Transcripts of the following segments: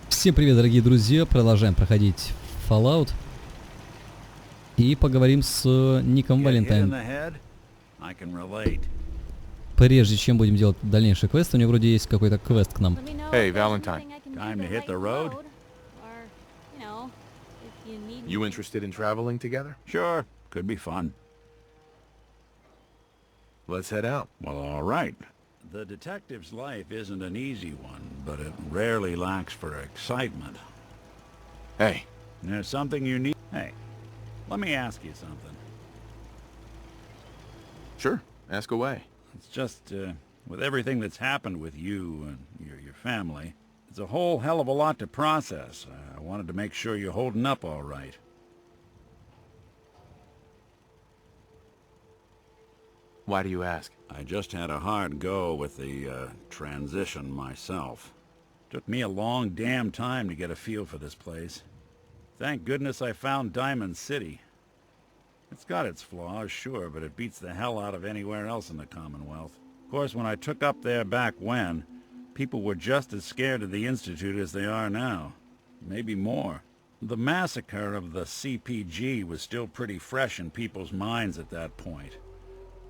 Всем привет, дорогие друзья! Продолжаем проходить Fallout. И поговорим с Ником Валентайн. Прежде чем будем делать дальнейший квест, у него вроде есть какой-то квест к нам. Hey, Valentine. Time to hit the road? You interested in traveling together? Sure, could be fun. Let's head out. Well, all right. The detective's life isn't an easy one, but it rarely lacks for excitement. Hey, There's something you need. Hey, let me ask you something. sure, ask away. It's just, with everything that's happened with you and your family, it's a whole hell of a lot to process. I wanted to make sure you're holding up all right. Why do you ask? I just had a hard go with the transition myself. Took me a long damn time to get a feel for this place. Thank goodness I found Diamond City. It's got its flaws, sure, but it beats the hell out of anywhere else in the Commonwealth. Of course, when I took up there back when, people were just as scared of the Institute as they are now. Maybe more. The massacre of the CPG was still pretty fresh in people's minds at that point.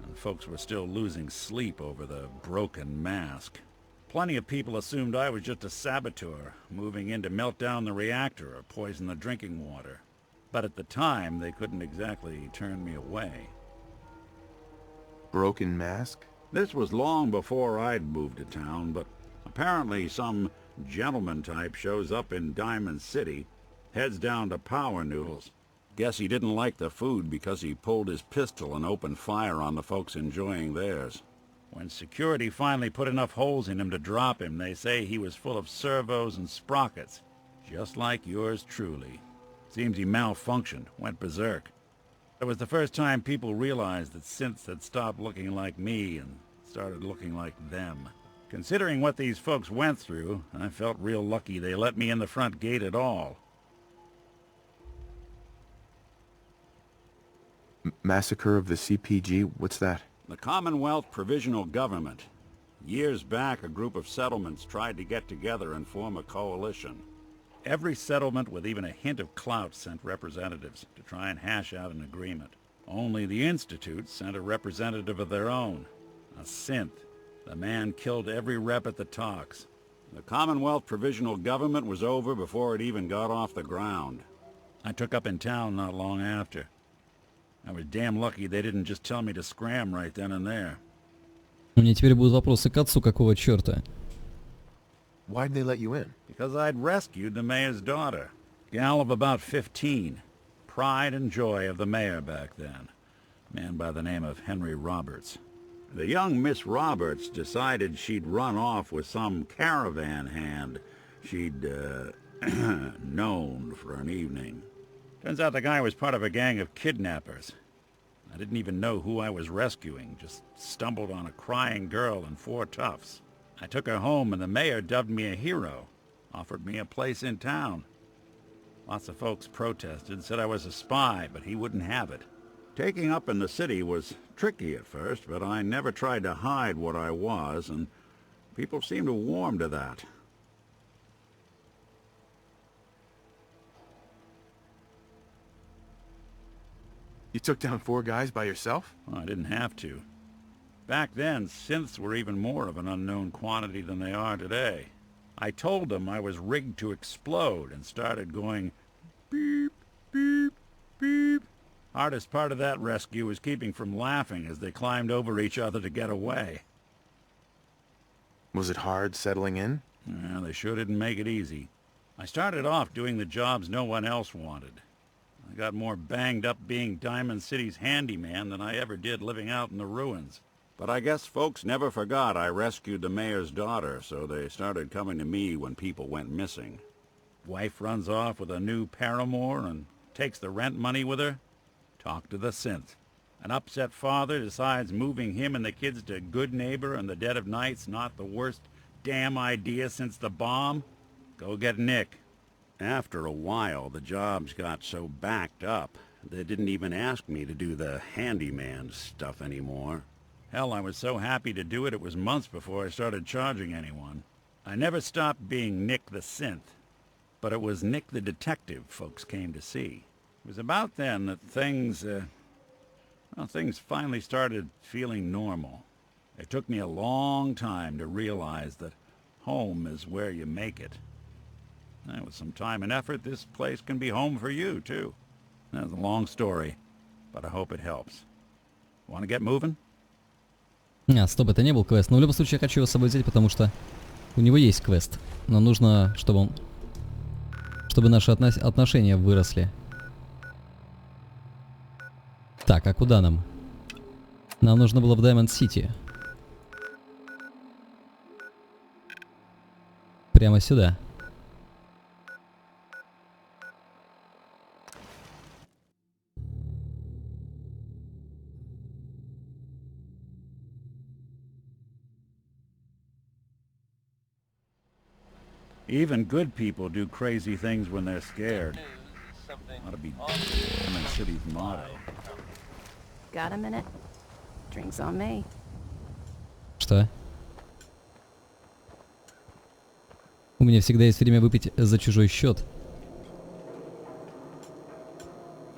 And folks were still losing sleep over the broken mask. Plenty of people assumed I was just a saboteur, moving in to melt down the reactor or poison the drinking water. But at the time, they couldn't exactly turn me away. Broken mask? This was long before I'd moved to town, but apparently some gentleman type shows up in Diamond City, heads down to Power Noodles. Guess he didn't like the food because he pulled his pistol and opened fire on the folks enjoying theirs. When security finally put enough holes in him to drop him, they say he was full of servos and sprockets, just like yours truly. Seems he malfunctioned, went berserk. It was the first time people realized that synths had stopped looking like me and started looking like them. Considering what these folks went through, I felt real lucky they let me in the front gate at all. Massacre of the CPG? What's that? The Commonwealth Provisional Government. Years back, a group of settlements tried to get together and form a coalition. Every settlement with even a hint of clout sent representatives to try and hash out an agreement. Only the Institute sent a representative of their own, a synth. The man killed every rep at the talks. The Commonwealth Provisional Government was over before it even got off the ground. I took up in town not long after. I was damn lucky they didn't just tell me to scram right then and there. У меня теперь будут вопросы к отцу, какого черта? Why'd they let you in? Because I'd rescued the mayor's daughter. Gal of about 15. Pride and joy of the mayor back then. Man by the name of Henry Roberts. The young Miss Roberts decided she'd run off with some caravan hand she'd, known for an evening. Turns out the guy was part of a gang of kidnappers. I didn't even know who I was rescuing, just stumbled on a crying girl and 4 toughs. I took her home and the mayor dubbed me a hero, offered me a place in town. Lots of folks protested, said I was a spy, but he wouldn't have it. Taking up in the city was tricky at first, but I never tried to hide what I was, and people seemed to warm to that. You took down 4 guys by yourself? Well, I didn't have to. Back then, synths were even more of an unknown quantity than they are today. I told them I was rigged to explode and started going beep, beep, beep. Hardest part of that rescue was keeping from laughing as they climbed over each other to get away. Was it hard settling in? Well, they sure didn't make it easy. I started off doing the jobs no one else wanted. I got more banged up being Diamond City's handyman than I ever did living out in the ruins. But I guess folks never forgot I rescued the mayor's daughter, so they started coming to me when people went missing. Wife runs off with a new paramour and takes the rent money with her. Talk to the synth. An upset father decides moving him and the kids to Good Neighbor in the dead of night's not the worst damn idea since the bomb. Go get Nick. After a while, the jobs got so backed up, they didn't even ask me to do the handyman stuff anymore. Hell, I was so happy to do it, it was months before I started charging anyone. I never stopped being Nick the Synth. but it was Nick the detective folks came to see. It was about then that things finally started feeling normal. It took me a long time to realize that home is where you make it. And with some time and effort, this place can be home for you, too. That's a long story, but I hope it helps. Want to get moving? Стоп, это не был квест. Но в любом случае я хочу его с собой взять, потому что у него есть квест. Но нужно, чтобы наши отношения выросли. Так, а куда нам? Нам нужно было в Даймонд-Сити. Прямо сюда. Even good people do crazy things when they're scared. Ought to be Diamond City's motto. Got a minute? Drinks on me. Что? У меня всегда есть время выпить за чужой счет.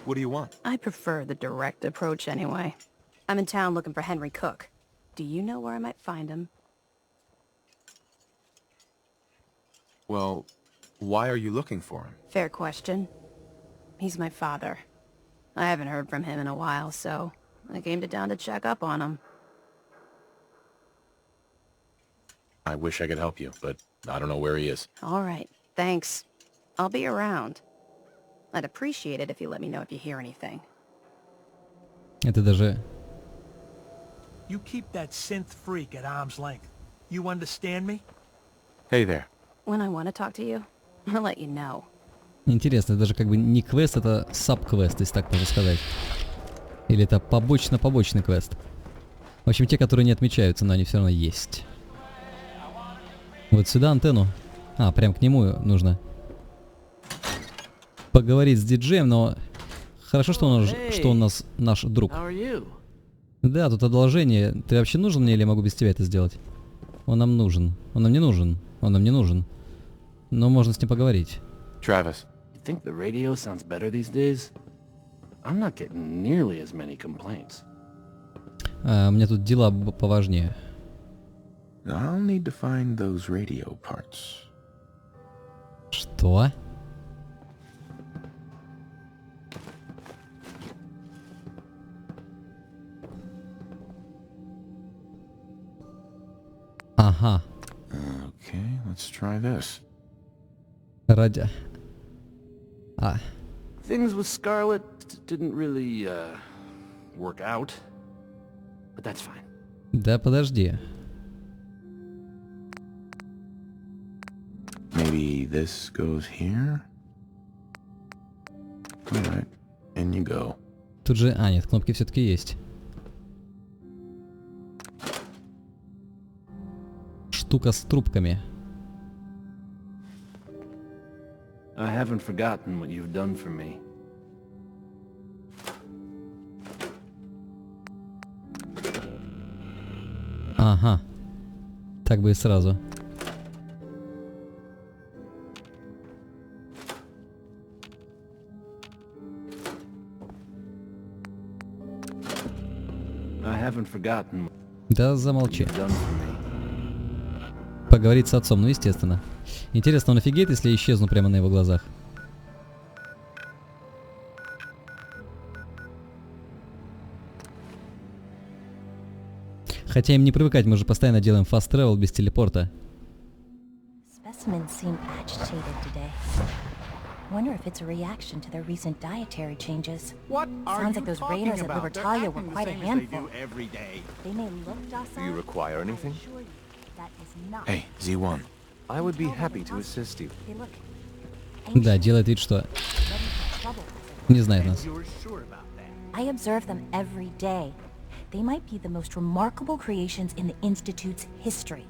What do you want? I prefer the direct approach anyway. I'm in town looking for Henry Cook. Do you know where I might find him? Well, why are you looking for him? Fair question. He's my father. I haven't heard from him in a while, so I came to town to check up on him. I wish I could help you, but I don't know where he is. All right, thanks. I'll be around. I'd appreciate it if you let me know if you hear anything. Это даже... You keep that synth freak at arm's length. You understand me? Hey there. When I want to talk to you, I'll let you know. Интересно, это даже как бы не квест, это саб-квест, если так можно сказать. Или это побочный квест. В общем, те, которые не отмечаются, но они все равно есть. Вот сюда антенну. А, прям к нему нужно поговорить с диджеем, но хорошо, что он у нас наш друг. Да, тут одолжение. Ты вообще нужен мне или я могу без тебя это сделать? Он нам нужен. Он нам не нужен. Он нам не нужен. Но можно с ним поговорить. Travis. You think the radio sounds better these days? I'm not getting nearly as many complaints. У меня тут дела поважнее. I'll need to find those radio parts. Что? Ага. Okay, let's try this. Ради... Things with Scarlet didn't really, work out. But that's fine. Да подожди. Maybe this goes here? Alright, in you go. Тут же... нет, кнопки все-таки есть. Штука с трубками. I haven't forgotten what you've done for me. Ага. Так бы и сразу. I haven't forgotten what Да замолчи. you've done for me. Поговорить с отцом, ну естественно. Интересно, он офигеет, если я исчезну прямо на его глазах? Хотя им не привыкать, мы же постоянно делаем fast travel без телепорта. Specimens seem agitated today. Wonder if it's a reaction to their recent dietary changes. What are Sounds you like those talking raiders at about? They're Libertalia acting were the quite a same as they handful. do every day. They may look docile. Do you require but I anything? assure you that is not. Hey, Z1. I would be happy to assist you. They look Да, делает вид, что ready for trouble. не знает нас. You're sure about that? I observe them every day. They might be the most remarkable creations in the Institute's history.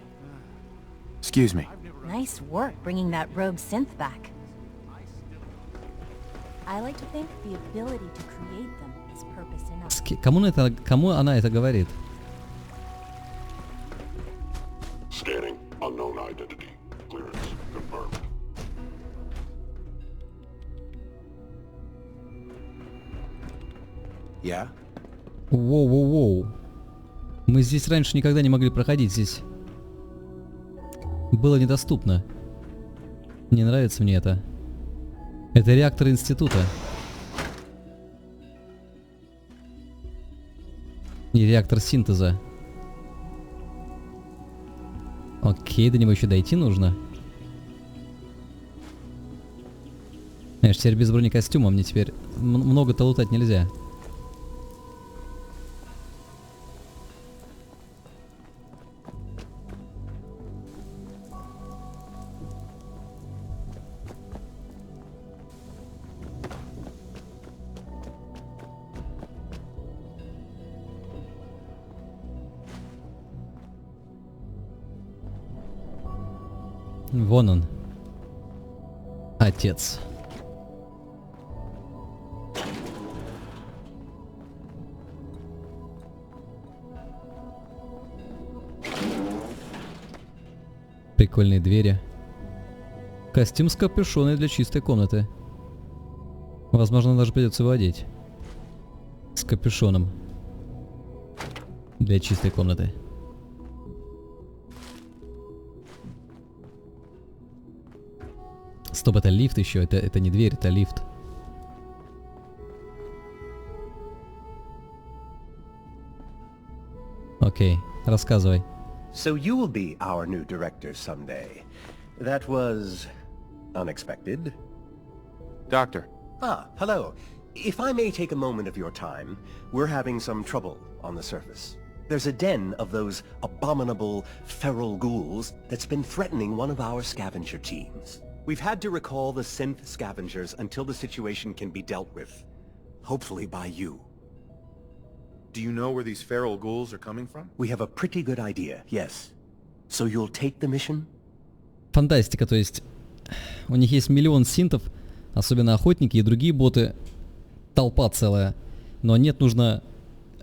Excuse me. Nice work bringing that rogue synth back. I like to think the ability to create them is purpose enough. Кому она это говорит? Scanning. Unknown identity. Clearance confirmed. Yeah? Воу-воу-воу. Мы здесь раньше никогда не могли проходить, здесь было недоступно. Не нравится мне это. Это реактор института. И реактор синтеза. Окей, до него еще дойти нужно. Знаешь, теперь без бронекостюма мне теперь много-то лутать нельзя. Вон он. Отец. Прикольные двери. Костюм с капюшоном для чистой комнаты. Возможно, даже придется его одеть. С капюшоном. Для чистой комнаты. Стоп, это лифт еще. Это не дверь, это лифт. Окей, рассказывай. So you will be our new director someday. That was unexpected. Doctor. Ah, hello. If I may take a moment of your time, we're having some trouble on the surface. There's a den of those abominable feral ghouls that's been threatening one of our scavenger teams. We've had to recall the synth scavengers until the situation can be dealt with. Hopefully by you. Do you know where these feral ghouls are coming from? We have a pretty good idea, yes. So you'll take the mission? Фантастика, то есть у них есть миллион синтов, особенно охотники и другие боты, толпа целая, но нет, нужно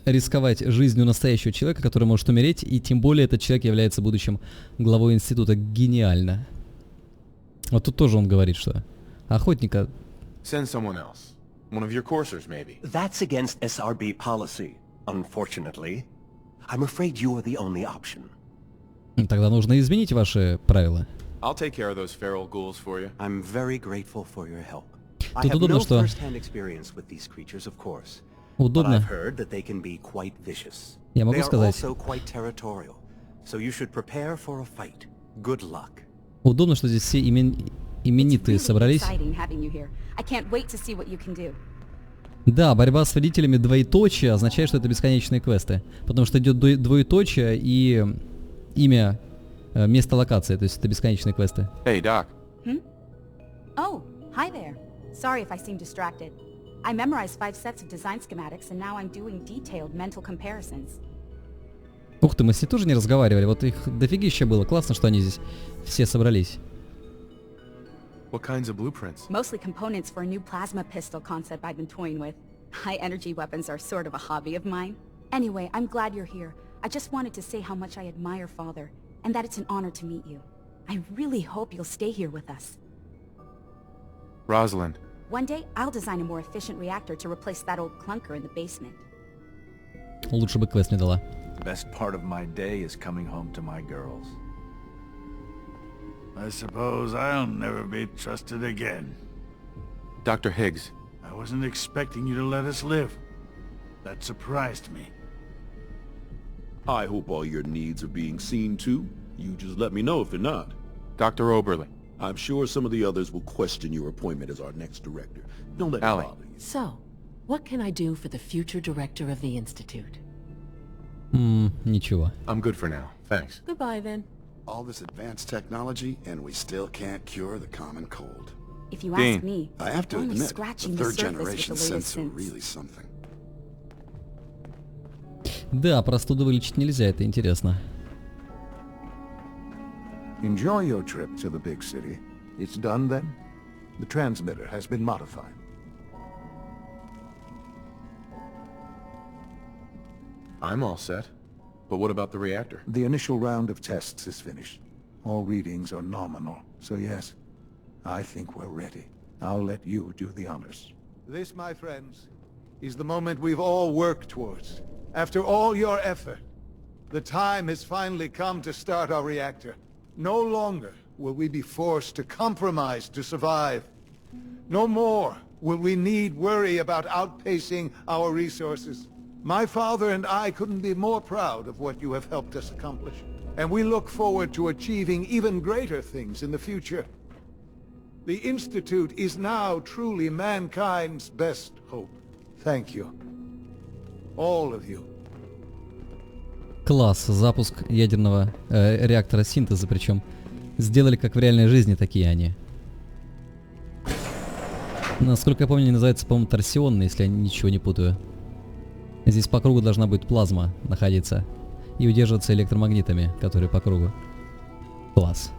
рисковать жизнью настоящего человека, который может умереть, и тем более этот человек является будущим главой института. Гениально. Вот тут тоже он говорит, что охотника... Send someone else. One of your coursers, maybe. That's against SRB policy, unfortunately. I'm afraid you are the only option. Тогда нужно изменить ваши правила. I'll take care of those feral ghouls for you. I'm very grateful for your help. I Тут have удобно, no что... first-hand experience with these creatures, of course. But Удобно. I've heard that they can be quite vicious. Я They могу are сказать. also quite territorial. So you should prepare for a fight. Good luck. Удобно, что здесь все именитые собрались. Да, борьба с вредителями двоеточие означает, что это бесконечные квесты. Потому что идет двоеточие и имя, место локации. То есть это бесконечные квесты. Hey, Doc. Oh, hi there. Sorry if I seem distracted. I memorized 5 sets of design schematics, and now I'm doing detailed mental comparisons. Ух ты, мы с ней тоже не разговаривали. Вот их дофигища было. Классно, что они здесь все собрались. What kinds of blueprints? Mostly components for a new plasma pistol concept I've been toying with. High-energy weapons are sort of a hobby of mine. Anyway, I'm glad you're here. I just wanted to say how much I admire Father, and that it's an honor to meet you. I really hope you'll stay here with us. Rosalind. One day, I'll design a more efficient reactor to replace that old clunker in the basement. Лучше бы квест не дала. The best part of my day is coming home to my girls. I suppose I'll never be trusted again. Dr. Higgs. I wasn't expecting you to let us live. That surprised me. I hope all your needs are being seen to. You just let me know if they're not. Dr. Oberly. I'm sure some of the others will question your appointment as our next director. Don't let it Allie. bother you. So, what can I do for the future director of the Institute? Ничего. I'm good for now. Thanks. Goodbye, then. All this advanced technology, and we still can't cure the common cold. If you Dean. ask me, I have to only admit, the scratching the third surface generation with the latest synths are synths. really something. Да, простуду вылечить нельзя, это интересно. Enjoy your trip to the big city. It's done then? The transmitter has been modified. I'm all set. But what about the reactor? The initial round of tests is finished. All readings are nominal, so yes, I think we're ready. I'll let you do the honors. This, my friends, is the moment we've all worked towards. After all your effort, the time has finally come to start our reactor. No longer will we be forced to compromise to survive. No more will we need worry about outpacing our resources. My father and I couldn't be more proud of what you have helped us accomplish. And we look forward to achieving even greater things in the future. The Institute is now truly mankind's best hope. Thank you. All of you. Класс. Запуск ядерного реактора синтеза, причем сделали как в реальной жизни, такие они. Насколько я помню, они называются, по-моему, торсионные, если я ничего не путаю. Здесь по кругу должна быть плазма находиться и удерживаться электромагнитами, которые по кругу. Класс.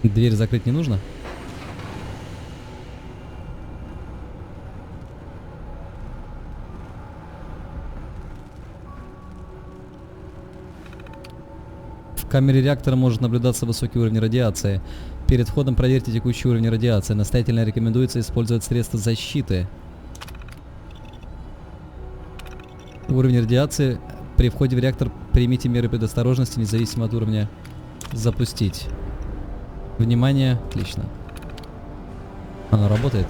Дверь закрыть не нужно? В камере реактора может наблюдаться высокий уровень радиации. Перед входом проверьте текущий уровень радиации. Настоятельно рекомендуется использовать средства защиты. Уровень радиации. При входе в реактор примите меры предосторожности, независимо от уровня. Запустить. Внимание. Отлично. Оно работает.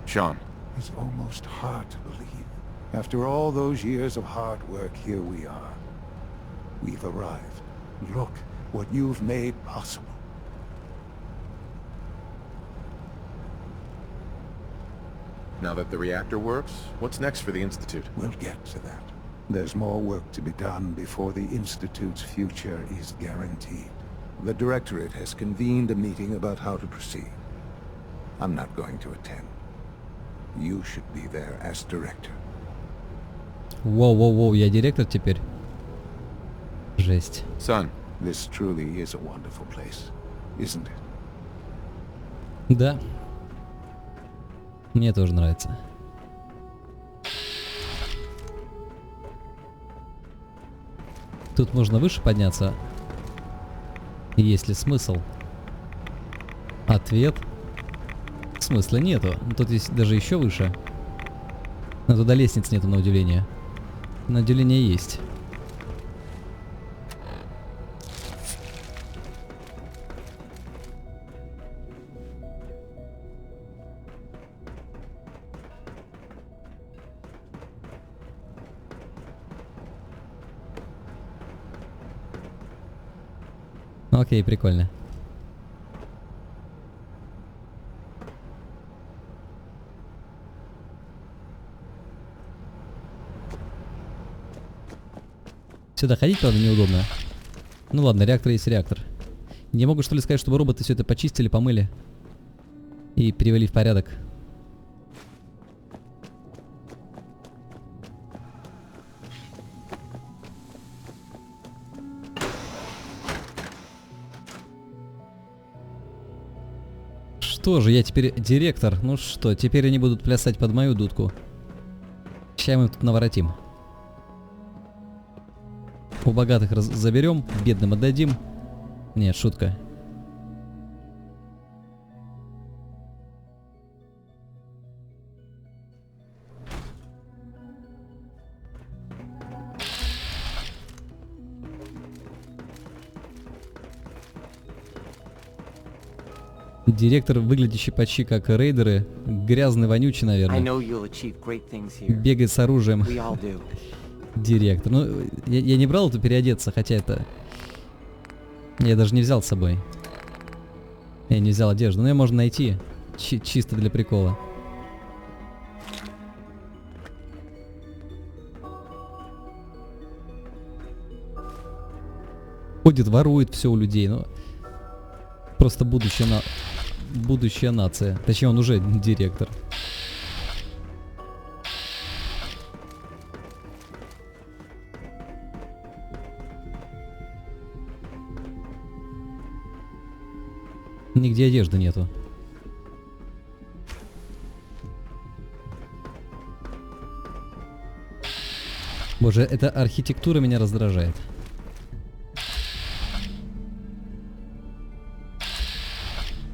Sean. It's almost hard to believe. After all those years of hard work, here we are. We've arrived. Look what you've made possible. Now that the reactor works, what's next for the Institute? We'll get to that. There's more work to be done before the Institute's future is guaranteed. The Directorate has convened a meeting about how to proceed. I'm not going to attend. You should be there as director. Воу-воу-воу, я директор теперь? Жесть. Son. This truly is a wonderful place, isn't it? Да. Мне тоже нравится. Тут можно выше подняться. Есть ли смысл? Ответ. Смысла нету. Тут есть даже еще выше. Но туда лестниц нету, на удивление. На удивление есть. Окей, прикольно. Сюда ходить, правда, неудобно. Ну ладно, реактор есть реактор. Не могу, что ли, сказать, чтобы роботы все это почистили, помыли и привели в порядок. Что же, я теперь директор. Ну что, теперь они будут плясать под мою дудку. Сейчас мы тут наворотим. У богатых заберем, бедным отдадим. Нет, шутка. Директор, выглядящий почти как рейдеры, грязный, вонючий, наверное. Бегает с оружием. Директор. Ну, я не брал это переодеться, хотя это... Я даже не взял с собой. Я не взял одежду, но ее можно найти. Чисто для прикола. Ходит, ворует все у людей, ну... Просто будущая нация. Точнее, он уже директор. Нигде одежды нету. Боже, эта архитектура меня раздражает.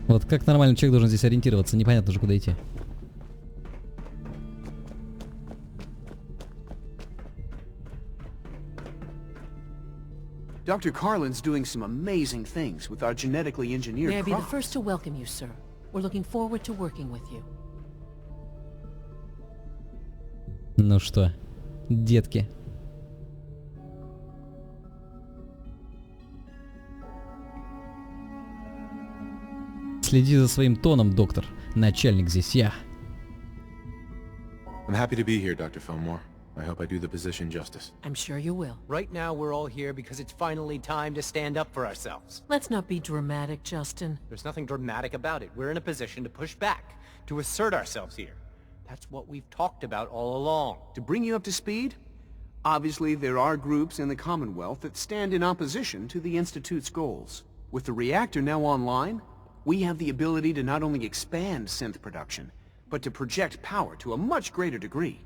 Вот как нормальный человек должен здесь ориентироваться? Непонятно же, куда идти. Dr. Carlin's doing some amazing things with our genetically engineered May I be the crops. first to welcome you, sir. We're looking forward to working with you. Ну что, детки. Следи за своим тоном, доктор. Начальник здесь я. I'm happy to be here, Dr. Fillmore. I hope I do the position justice. I'm sure you will. Right now, we're all here because it's finally time to stand up for ourselves. Let's not be dramatic, Justin. There's nothing dramatic about it. We're in a position to push back, to assert ourselves here. That's what we've talked about all along. To bring you up to speed, obviously there are groups in the Commonwealth that stand in opposition to the Institute's goals. With the reactor now online, we have the ability to not only expand synth production, but to project power to a much greater degree.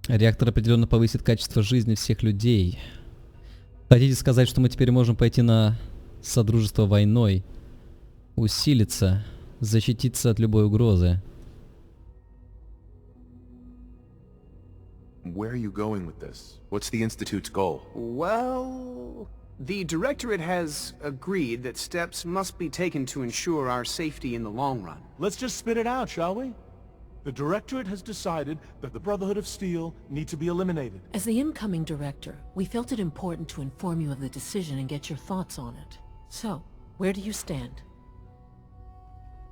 Реактор определенно повысит качество жизни всех людей. Хотите сказать, что мы теперь можем пойти на содружество войной, усилиться, защититься от любой угрозы? Where are you going with this? What's the Institute's goal? Well, the Directorate has agreed that steps must be taken to ensure our safety in the long run. Let's just spit it out, shall we? The Directorate has decided that the Brotherhood of Steel need to be eliminated. As the incoming director, we felt it important to inform you of the decision and get your thoughts on it. So, where do you stand?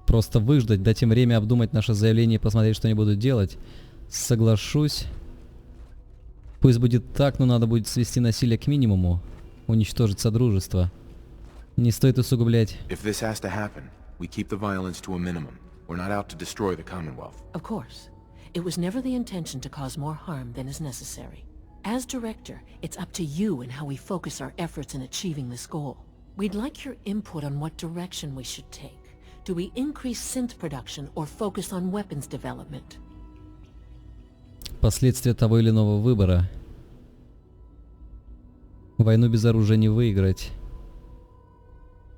Просто выждать, дать им время обдумать наше заявление и посмотреть, что они будут делать. Соглашусь. Пусть будет так, но надо будет свести насилие к минимуму. Уничтожить Содружество. Не стоит усугублять. If this has to happen, we keep the violence to a minimum. We're not out to destroy the Commonwealth. Of course. It was never the intention to cause more harm than is necessary. As director, it's up to you and how we focus our efforts in achieving this goal. We'd like your input on what direction we should take. Do we increase synth production or focus on weapons development? Последствия того или иного выбора. Войну без оружия не выиграть.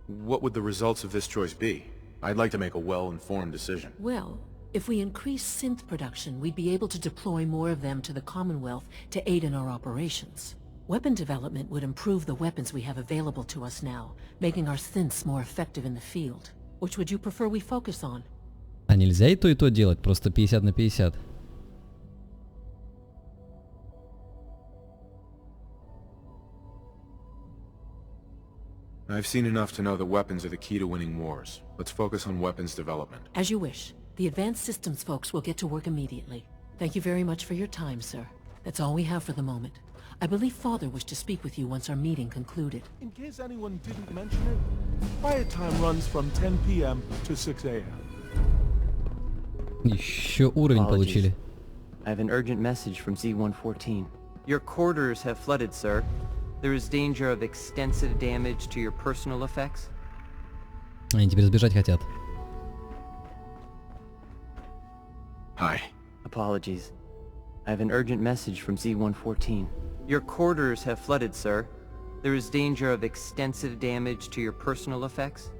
What would the results of this choice be? I'd like to make a well-informed decision. Well, if we increase synth production, we'd be able to deploy more of them to the Commonwealth to aid in our operations. Weapon development would improve the weapons we have available to us now, making our synths more effective in the field. Which would you prefer we focus on? А нельзя и то делать, просто 50 на 50. I've seen enough to know that weapons are the key to winning wars. Let's focus on weapons development. As you wish. The advanced systems folks will get to work immediately. Thank you very much for your time, sir. That's all we have for the moment. I believe Father wished to speak with you once our meeting concluded. In case anyone didn't mention it, quiet time runs from 10 p.m. to 6 a.m. Еще уровень получили. I have an urgent message from Z-114. Your quarters have flooded, sir. There is danger of extensive damage to your personal effects. Они теперь сбежать хотят. Hi. Apologies. I have an urgent message from Z-114. Your quarters have flooded, sir. There is danger of extensive damage to your personal effects.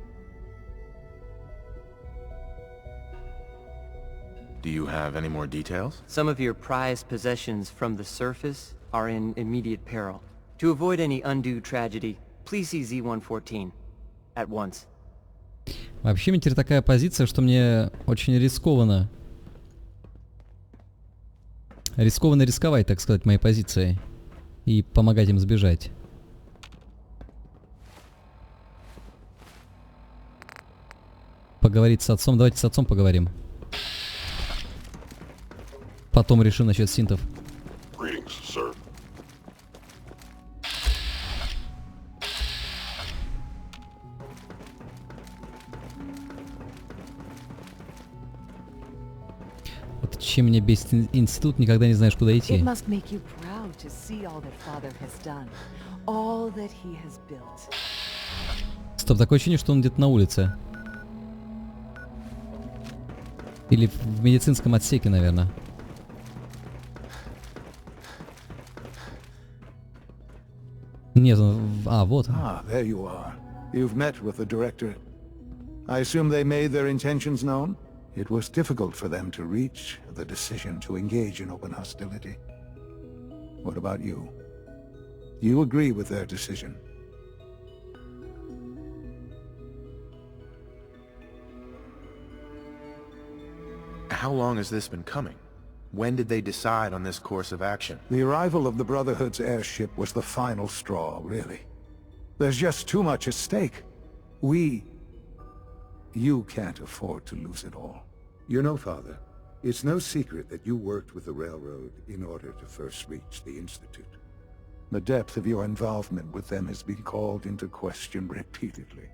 Do you have any more details? Some of your prized possessions from the surface are in immediate peril. To avoid any undue tragedy, please see Z-114 at once. Вообще, мне теперь такая позиция, что мне очень рискованно. Рискованно рисковать, так сказать, моей позицией. И помогать им сбежать. Поговорить с отцом. Давайте с отцом поговорим. Потом решим насчет синтов. Greetings, sir. Вот чем меня бесит институт, никогда не знаешь, куда идти. It must make you proud to see all that Father has done, all that he has built. Стоп, такое ощущение, что он где-то на улице. Или в медицинском отсеке, наверное. Нет, он... вот он. Ah, there you are. You've met with the directorate. I assume they made their intentions known? It was difficult for them to reach the decision to engage in open hostility. What about you? You agree with their decision? How long has this been coming? When did they decide on this course of action? The arrival of the Brotherhood's airship was the final straw, really. There's just too much at stake. You can't afford to lose it all. You know, Father, it's no secret that you worked with the Railroad in order to first reach the Institute. The depth of your involvement with them has been called into question repeatedly.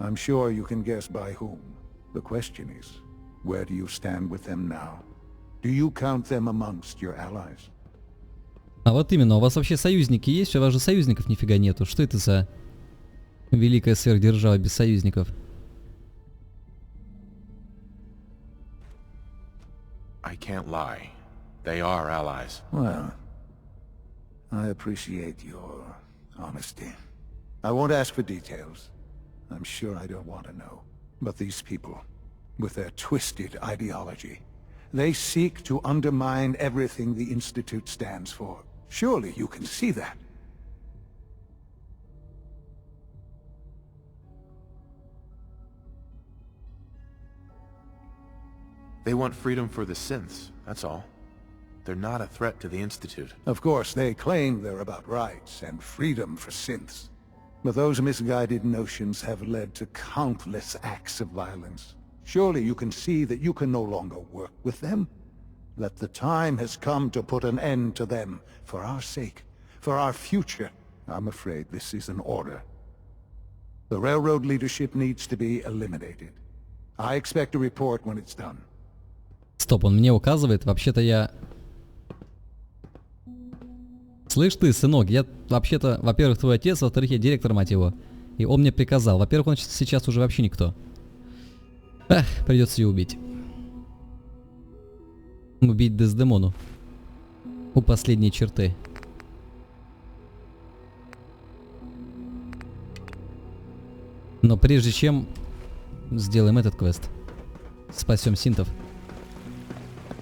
I'm sure you can guess by whom. The question is, where do you stand with them now? Do you count them amongst your allies? А вот именно, у вас вообще союзники есть? У вас же союзников нифига нету. Что это за великая сверхдержава без союзников? I can't lie. They are allies. Well, I appreciate your honesty. I won't ask for details. I'm sure I don't want to know. But these people, with their twisted ideology, they seek to undermine everything the Institute stands for. Surely you can see that. They want freedom for the synths, that's all. They're not a threat to the Institute. Of course, they claim they're about rights and freedom for synths. But those misguided notions have led to countless acts of violence. Surely you can see that you can no longer work with them? That the time has come to put an end to them, for our sake, for our future. I'm afraid this is an order. The Railroad leadership needs to be eliminated. I expect a report when it's done. Стоп, он мне указывает. Вообще-то я... Слышь ты, сынок, я вообще-то, во-первых, твой отец, во-вторых, я директор, мать его. И он мне приказал. Во-первых, он сейчас уже вообще никто. Эх, придется ее убить. Убить Дездемону. У последней черты. Но прежде чем сделаем этот квест, спасем синтов.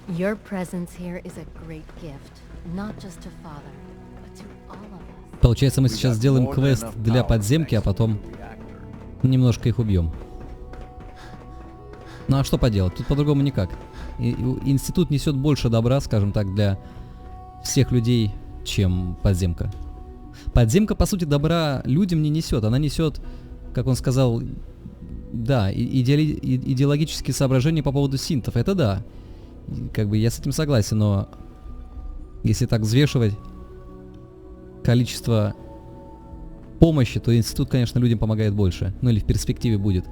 Your presence here is a great gift, not just to Father, but to all of us. Получается, мы сейчас сделаем квест для подземки, а потом немножко их убьем. Ну а что поделать? Тут по-другому никак. Институт несет больше добра, скажем так, для всех людей, чем подземка. Подземка, по сути, добра людям не несет. Она несет, как он сказал, да, идеологические соображения по поводу синтов. Это да. Как бы я с этим согласен, но если так взвешивать количество помощи, то институт, конечно, людям помогает больше. Ну или в перспективе будет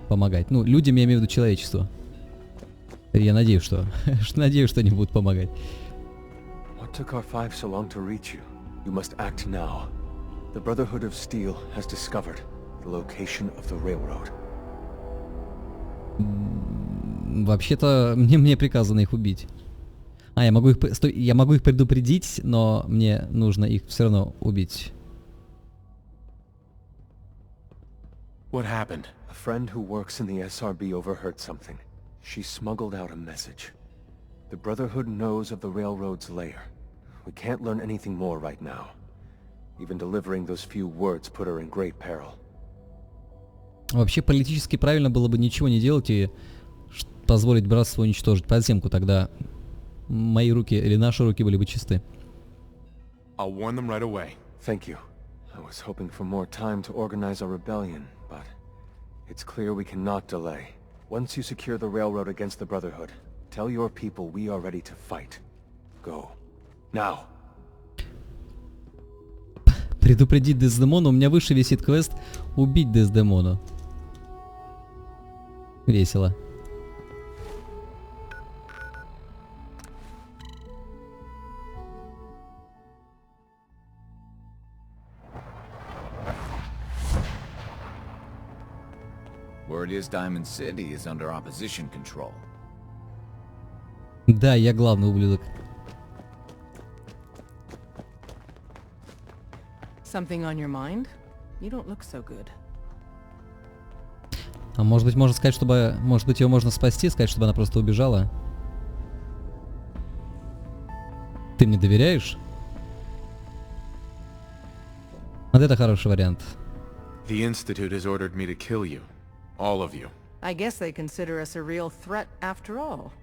помогать. Ну, людям я имею в виду человечеству. Я надеюсь, что надеюсь, что они будут помогать. What took R5 so long to reach you? You must act now. The Brotherhood of Steel has discovered the location of the railroad. Вообще-то мне приказано их убить. А, я могу их предупредить, но мне нужно их все равно убить. What happened? A friend who works in the SRB overheard something. She smuggled out a message. The Brotherhood knows of the railroad's lair. We can't learn anything more right now. Even delivering those few words put her in great peril. Вообще политически правильно было бы ничего не делать и позволить братству уничтожить подземку, тогда мои руки или наши руки были бы чисты. I'll warn them right away. Thank you. I was hoping for more time to organize a rebellion, but it's clear we cannot delay. Once you secure the railroad against the Brotherhood, tell your people we are ready to fight. Go. Now. Предупредить Дездемону. У меня выше висит квест убить Дездемону. Весело. Word is Diamond City is under opposition control. Да, я главный ублюдок. Something on your mind? You don't look so good. А может быть, можно сказать, чтобы... Может быть, ее можно спасти, сказать, чтобы она просто убежала? Ты мне доверяешь? Вот это хороший вариант. The Institute has ordered me to kill you. All of you. I guess they consider us a real threat after all.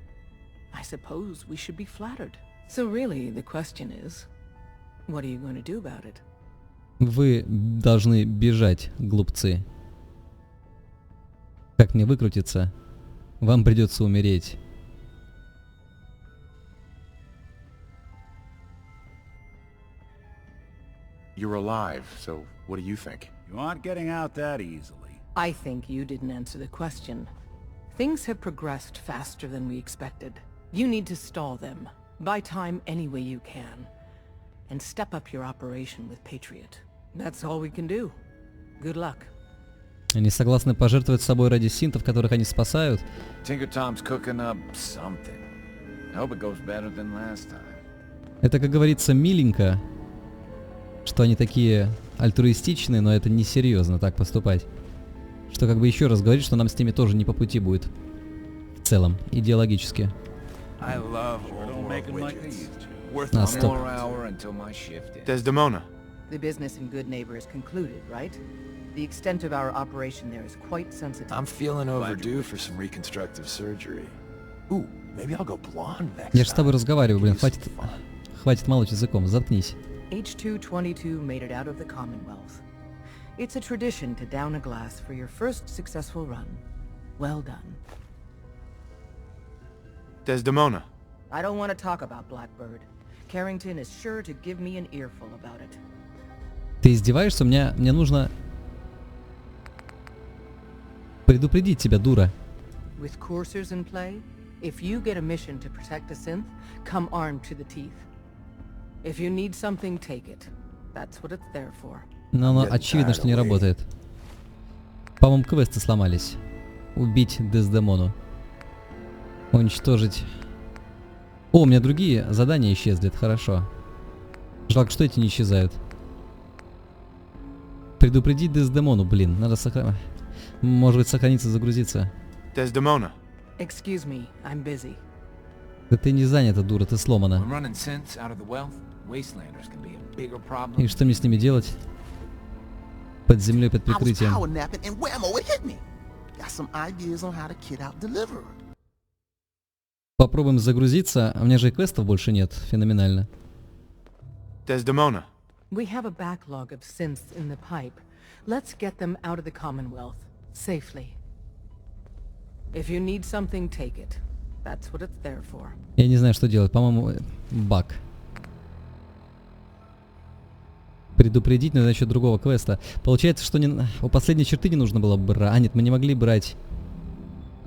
I suppose we should be flattered. So really, the question is, what are you going to do about it? Вы должны бежать, глупцы. Как мне выкрутиться? Вам придется умереть. You're alive, so what do you think? You aren't getting out that easily. I think you didn't answer the question. Things have progressed faster than we expected. You need to stall them. Buy time any way you can. And step up your operation with Patriot. That's all we can do. Good luck. Они согласны пожертвовать собой ради синтов, которых они спасают. Tinker Tom's cooking up something. I hope it goes better than last time. Это, как говорится, миленько, что они такие альтруистичные, но это несерьезно так поступать. Что как бы еще раз говорит, что нам с ними тоже не по пути будет. В целом, идеологически. А, стоп. Desdemona. The business in Good Neighbor is concluded, right? The extent of our operation there is quite sensitive. I'm feeling overdue for some reconstructive surgery. Ooh, maybe I'll go blonde next time. Я же с тобой разговариваю, блин, хватит молоть языком, заткнись. H222 made it out of the Commonwealth. It's a tradition to down a glass for your first successful run. Well done. Desdemona. I don't want to talk about Blackbird. Carrington is sure to give me an earful about it. Ты издеваешься? Мне нужно предупредить тебя, дура. With coursers in play, if you get a mission to protect a synth, come armed to the teeth. If you need something, take it. That's what it's there for. Но оно очевидно, что не работает. По-моему, квесты сломались. Убить Дездемону. Уничтожить... О, у меня другие задания исчезли, это хорошо. Жалко, что эти не исчезают. Предупредить Дездемону, блин, надо сохранить. Может быть, сохраниться, загрузиться. Desdemona. Excuse me, I'm busy. Да ты не занята, дура, ты сломана. И что мне с ними делать? Под землей, под прикрытием. Попробуем загрузиться. А у меня же и квестов больше нет. Феноменально. Desdemona. We have a backlog of synths in the pipe. Let's get them out of the Commonwealth safely. If you need something, take it. That's what it's there for. Я не знаю, что делать. По-моему, баг. Предупредить надо насчет другого квеста. Получается, что у последней черты не нужно было брать. А, нет, мы не могли брать.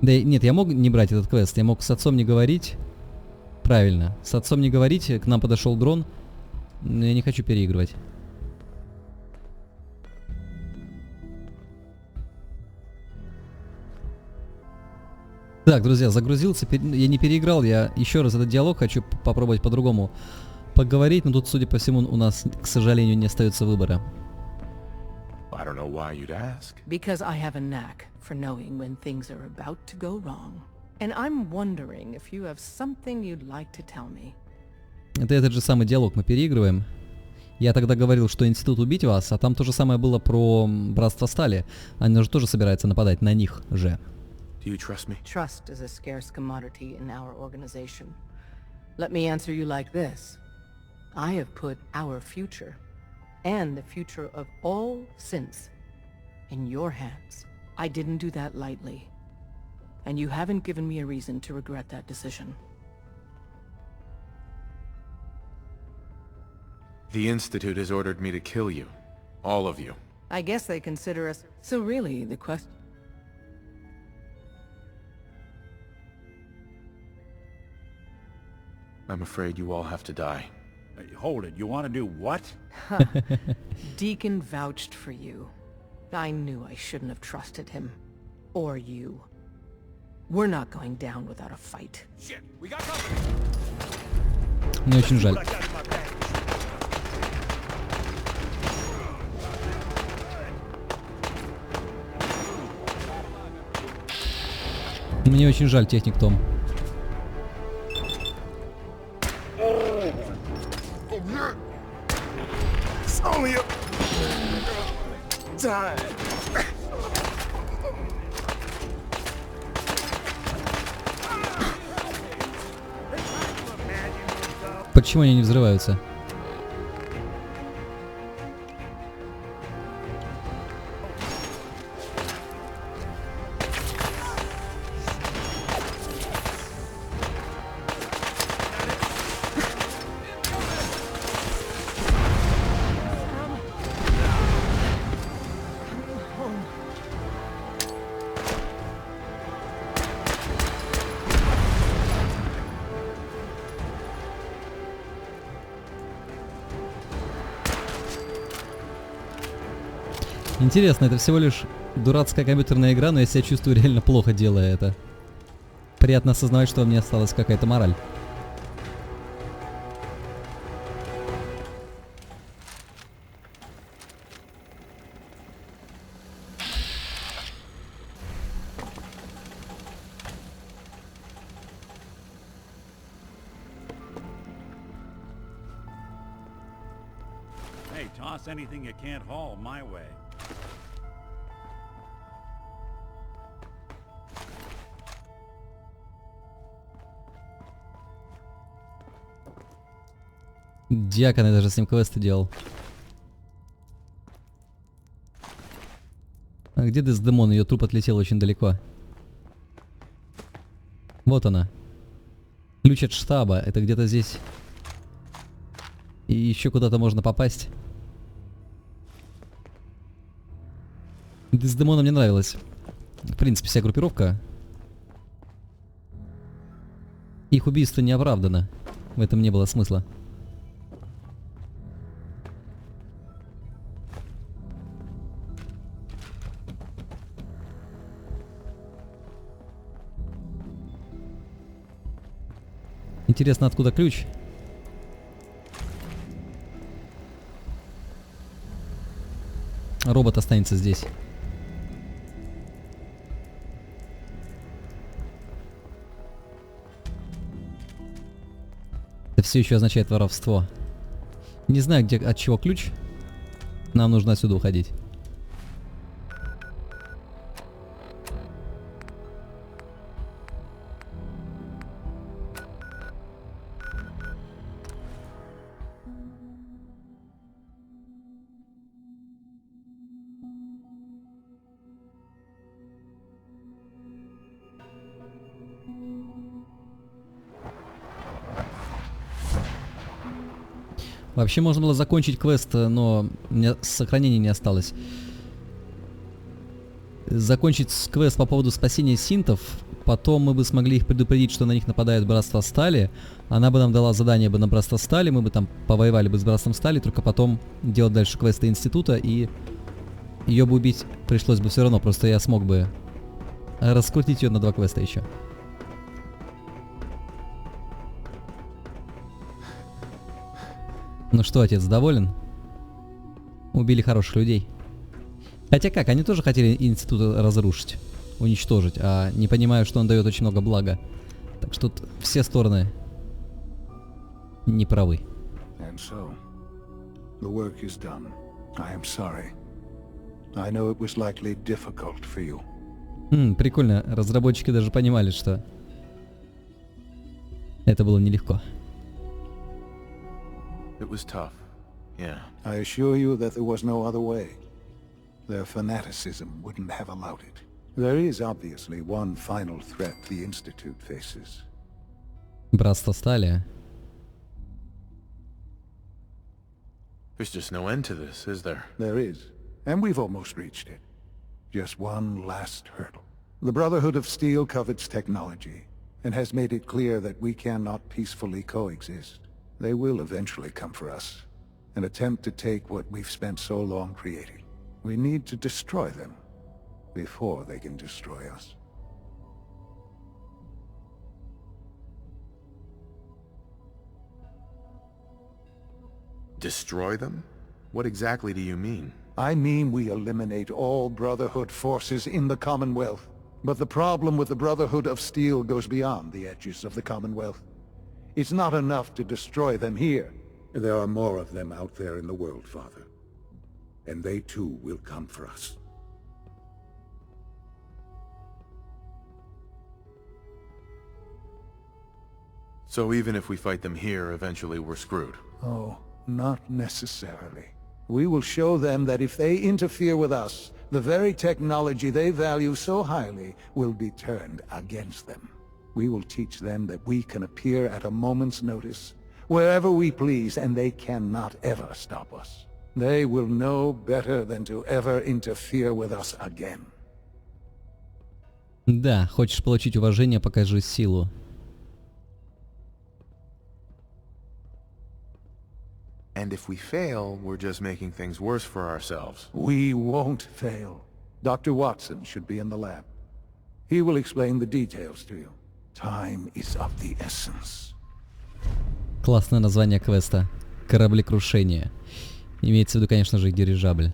Да нет, я мог не брать этот квест. Я мог с отцом не говорить. Правильно. С отцом не говорить. К нам подошел дрон. Но я не хочу переигрывать. Так, друзья, загрузился. Я не переиграл. Я еще раз этот диалог хочу попробовать по-другому поговорить. Но тут, судя по всему, у нас, к сожалению, не остается выбора. I don't know why you'd ask. Because I have a knack for knowing when things are about to go wrong. And I'm wondering if you have something you'd like to tell me. Это этот же самый диалог мы переигрываем. Я тогда говорил, что институт убить вас, а там то же самое было про Братство Стали. Они же тоже собираются нападать на них же. Do you trust me? Trust is a scarce commodity in our organization. Let me answer you like this. I have put our future, and the future of all synths, in your hands. I didn't do that lightly. And you haven't given me a reason to regret that decision. The Institute has ordered me to kill you. All of you. I guess they consider us... So really, the question... I'm afraid you all have to die. Hold it, you want to do what? Deacon vouched for you. I knew I shouldn't have trusted him. Or you. We're not going down without a fight. Мне очень жаль. Мне очень жаль, техник Том. Почему они не взрываются? Интересно, это всего лишь дурацкая компьютерная игра, но я себя чувствую реально плохо, делая это. Приятно осознавать, что у меня осталась какая-то мораль. Hey, toss anything you can't haul my way. Дьякон, я даже с ним квесты делал. А где Дездемон? Ее труп отлетел очень далеко. Вот она. Ключ от штаба. Это где-то здесь. И еще куда-то можно попасть. Дездемона мне нравилась. В принципе, вся группировка. Их убийство не оправдано. В этом не было смысла. Интересно, откуда ключ? Робот останется здесь. Это все еще означает воровство. Не знаю, где, от чего ключ. Нам нужно отсюда уходить. Вообще можно было закончить квест, но у меня сохранения не осталось. Закончить квест по поводу спасения синтов. Потом мы бы смогли их предупредить, что на них нападает Братство Стали. Она бы нам дала задание бы на Братство Стали. Мы бы там повоевали бы с Братством Стали. Только потом делать дальше квесты института. И ее бы убить пришлось бы все равно. Просто я смог бы раскрутить ее на 2 квеста еще. Ну что, отец, доволен? Убили хороших людей. Хотя как, они тоже хотели институт разрушить, уничтожить, а не понимаю, что он дает очень много блага. Так что тут все стороны не правы. And so, the work is done. I am sorry. I know it was likely difficult for you. Прикольно, разработчики даже понимали, что это было нелегко. It was tough, yeah. I assure you that there was no other way. Their fanaticism wouldn't have allowed it. There is obviously one final threat the Institute faces. Братство Стали. There's just no end to this, is there? There is, and we've almost reached it. Just one last hurdle. The Brotherhood of Steel covets technology, and has made it clear that we cannot peacefully coexist. They will eventually come for us, and attempt to take what we've spent so long creating. We need to destroy them, before they can destroy us. Destroy them? What exactly do you mean? I mean we eliminate all Brotherhood forces in the Commonwealth. But the problem with the Brotherhood of Steel goes beyond the edges of the Commonwealth. It's not enough to destroy them here. There are more of them out there in the world, Father. And they too will come for us. So even if we fight them here, eventually we're screwed. Oh, not necessarily. We will show them that if they interfere with us, the very technology they value so highly will be turned against them. We will teach them that we can appear at a moment's notice, wherever we please, and they cannot ever stop us. They will know better than to ever interfere with us again. Да, хочешь получить уважение, покажи силу. And if we fail, we're just making things worse for ourselves. We won't fail. Dr. Watson should be in the lab. He will explain the details to you. Time is of the essence. Классное название квеста. Кораблекрушение. Имеется в виду, конечно же, дирижабль.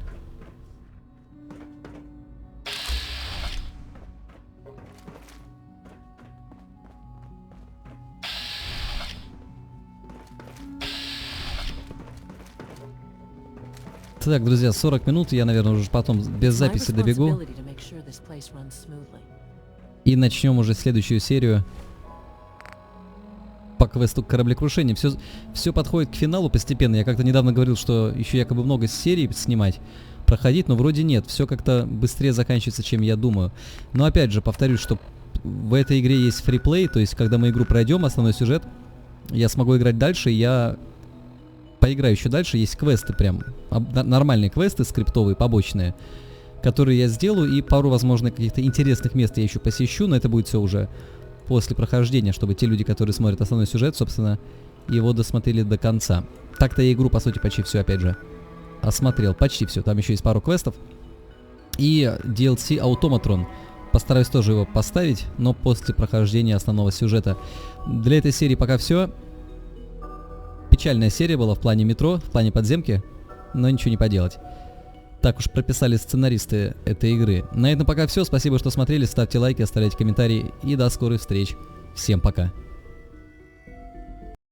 Так, друзья, 40 минут, я, наверное, уже потом без записи добегу. И начнем уже следующую серию по квесту кораблекрушения. Все подходит к финалу постепенно. Я как-то недавно говорил, что еще якобы много серий снимать, проходить, но вроде нет. Все как-то быстрее заканчивается, чем я думаю. Но опять же, повторюсь, что в этой игре есть фриплей, то есть, когда мы игру пройдем, основной сюжет, я смогу играть дальше, и я поиграю еще дальше. Есть квесты прям, нормальные квесты, скриптовые, побочные, которые я сделаю, и пару, возможно, каких-то интересных мест я еще посещу, но это будет все уже после прохождения, чтобы те люди, которые смотрят основной сюжет, собственно, его досмотрели до конца. Так-то я игру, по сути, почти все, опять же, осмотрел, почти все. Там еще есть пару квестов. И DLC Automatron. Постараюсь тоже его поставить, но после прохождения основного сюжета. Для этой серии пока все. Печальная серия была в плане метро, в плане подземки, но ничего не поделать. Так уж прописали сценаристы этой игры. На этом пока все. Спасибо, что смотрели. Ставьте лайки, оставляйте комментарии. И до скорых встреч. Всем пока.